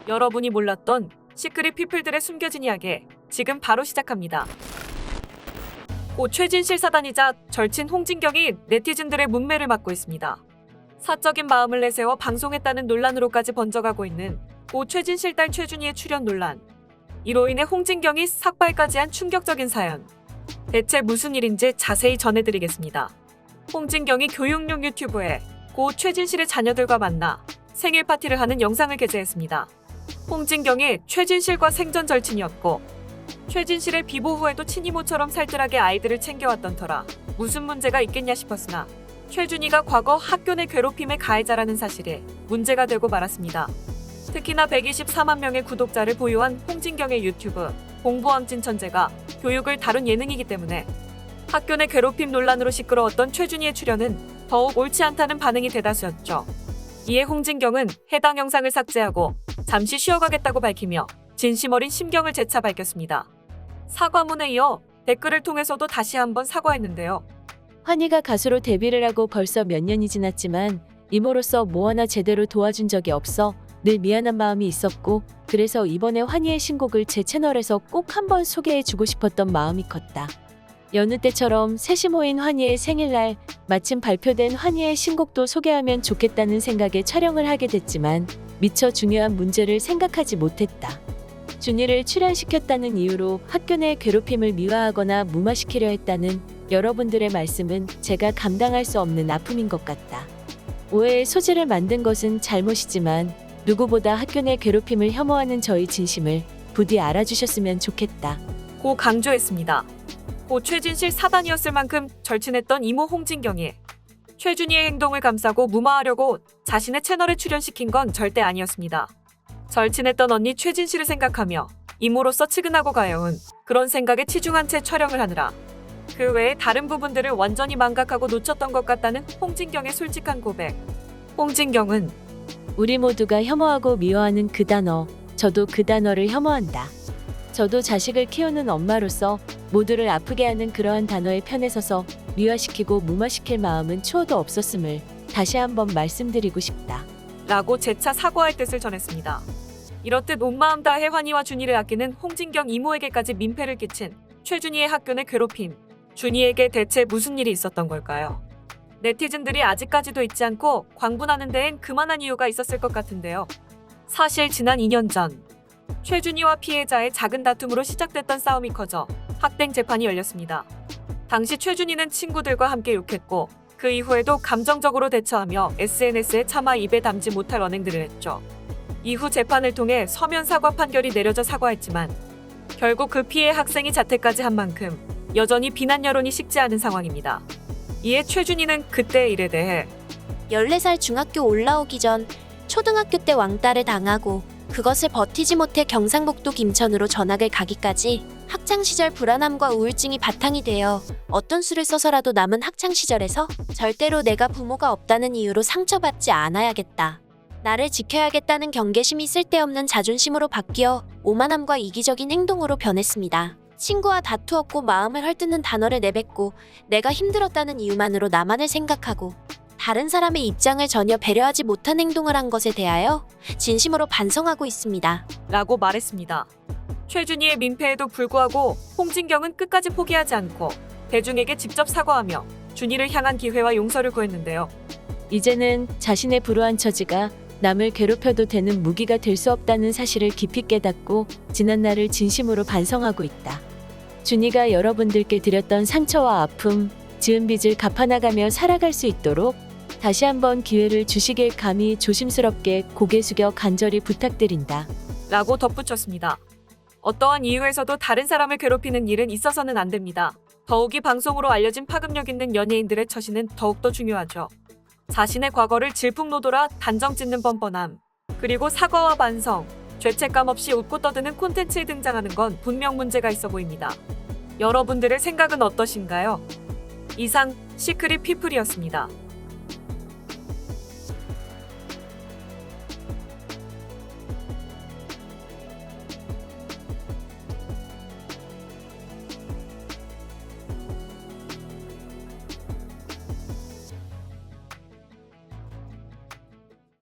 여러분이 몰랐던 시크릿 피플들의 숨겨진 이야기 지금 바로 시작합니다. 고 최진실 사단이자 절친 홍진경이 네티즌들의 문매를 맡고 있습니다. 사적인 마음을 내세워 방송했다는 논란으로까지 번져가고 있는 고 최진실 딸 최준희의 출연 논란. 이로 인해 홍진경이 삭발까지 한 충격적인 사연. 대체 무슨 일인지 자세히 전해드리겠습니다. 홍진경이 교육용 유튜브에 고 최진실의 자녀들과 만나 생일 파티를 하는 영상을 게재했습니다. 홍진경이 최진실과 생전 절친이었고 최진실의 비보 후에도 친이모처럼 살뜰하게 아이들을 챙겨왔던 터라 무슨 문제가 있겠냐 싶었으나 최준희가 과거 학교 내 괴롭힘의 가해자라는 사실이 문제가 되고 말았습니다. 특히나 124만 명의 구독자를 보유한 홍진경의 유튜브 공부왕진 천재가 교육을 다룬 예능이기 때문에 학교 내 괴롭힘 논란으로 시끄러웠던 최준희의 출연은 더욱 옳지 않다는 반응이 대다수였죠. 이에 홍진경은 해당 영상을 삭제하고 잠시 쉬어가겠다고 밝히며 진심 어린 심경을 재차 밝혔습니다. 사과문에 이어 댓글을 통해서도 다시 한번 사과했는데요. 환희가 가수로 데뷔를 하고 벌써 몇 년이 지났지만 이모로서 뭐 하나 제대로 도와준 적이 없어 늘 미안한 마음이 있었고 그래서 이번에 환희의 신곡을 제 채널에서 꼭 한번 소개해주고 싶었던 마음이 컸다. 여느 때처럼 셋이 모인 환희의 생일날 마침 발표된 환희의 신곡도 소개하면 좋겠다는 생각에 촬영을 하게 됐지만 미처 중요한 문제를 생각하지 못했다. 준희를 출연시켰다는 이유로 학교 내 괴롭힘을 미화하거나 무마시키려 했다는 여러분들의 말씀은 제가 감당할 수 없는 아픔인 것 같다. 오해의 소지를 만든 것은 잘못이지만 누구보다 학교 내 괴롭힘을 혐오하는 저의 진심을 부디 알아주셨으면 좋겠다. 고 강조했습니다. 고 최진실 사단이었을 만큼 절친했던 이모 홍진경이 최준희의 행동을 감싸고 무마하려고 자신의 채널에 출연시킨 건 절대 아니었습니다. 절친했던 언니 최진실을 생각하며 이모로서 측은하고 가여운 그런 생각에 치중한 채 촬영을 하느라 그 외에 다른 부분들을 완전히 망각하고 놓쳤던 것 같다는 홍진경의 솔직한 고백. 홍진경은 우리 모두가 혐오하고 미워하는 그 단어, 저도 그 단어를 혐오한다. 저도 자식을 키우는 엄마로서 모두를 아프게 하는 그러한 단어의 편에 서서 미화시키고 무마시킬 마음은 추호도 없었음을 다시 한번 말씀드리고 싶다. 라고 재차 사과할 뜻을 전했습니다. 이렇듯 온 마음 다해 환희와 준희를 아끼는 홍진경 이모에게까지 민폐를 끼친 최준희의 학교 내 괴롭힘. 준희에게 대체 무슨 일이 있었던 걸까요? 네티즌들이 아직까지도 잊지 않고 광분하는 데엔 그만한 이유가 있었을 것 같은데요. 사실 지난 2년 전 최준희와 피해자의 작은 다툼으로 시작됐던 싸움이 커져 학대행 재판이 열렸습니다. 당시 최준희는 친구들과 함께 욕했고 그 이후에도 감정적으로 대처하며 SNS에 차마 입에 담지 못할 언행들을 했죠. 이후 재판을 통해 서면 사과 판결이 내려져 사과했지만 결국 그 피해 학생이 자퇴까지 한 만큼 여전히 비난 여론이 식지 않은 상황입니다. 이에 최준희는 그때의 일에 대해 14살 중학교 올라오기 전 초등학교 때 왕따를 당하고 그것을 버티지 못해 경상북도 김천으로 전학을 가기까지 학창시절 불안함과 우울증이 바탕이 되어 어떤 수를 써서라도 남은 학창시절에서 절대로 내가 부모가 없다는 이유로 상처받지 않아야겠다. 나를 지켜야겠다는 경계심이 쓸데없는 자존심으로 바뀌어 오만함과 이기적인 행동으로 변했습니다. 친구와 다투었고 마음을 헐뜯는 단어를 내뱉고 내가 힘들었다는 이유만으로 나만을 생각하고 다른 사람의 입장을 전혀 배려하지 못한 행동을 한 것에 대하여 진심으로 반성하고 있습니다. 라고 말했습니다. 최준희의 민폐에도 불구하고 홍진경은 끝까지 포기하지 않고 대중에게 직접 사과하며 준희를 향한 기회와 용서를 구했는데요. 이제는 자신의 불우한 처지가 남을 괴롭혀도 되는 무기가 될 수 없다는 사실을 깊이 깨닫고 지난날을 진심으로 반성하고 있다. 준희가 여러분들께 드렸던 상처와 아픔, 지은 빚을 갚아나가며 살아갈 수 있도록 다시 한번 기회를 주시길 감히 조심스럽게 고개 숙여 간절히 부탁드린다. 라고 덧붙였습니다. 어떠한 이유에서도 다른 사람을 괴롭히는 일은 있어서는 안 됩니다. 더욱이 방송으로 알려진 파급력 있는 연예인들의 처신은 더욱더 중요하죠. 자신의 과거를 질풍노도라 단정 짓는 뻔뻔함, 그리고 사과와 반성, 죄책감 없이 웃고 떠드는 콘텐츠에 등장하는 건 분명 문제가 있어 보입니다. 여러분들의 생각은 어떠신가요? 이상 시크릿 피플이었습니다.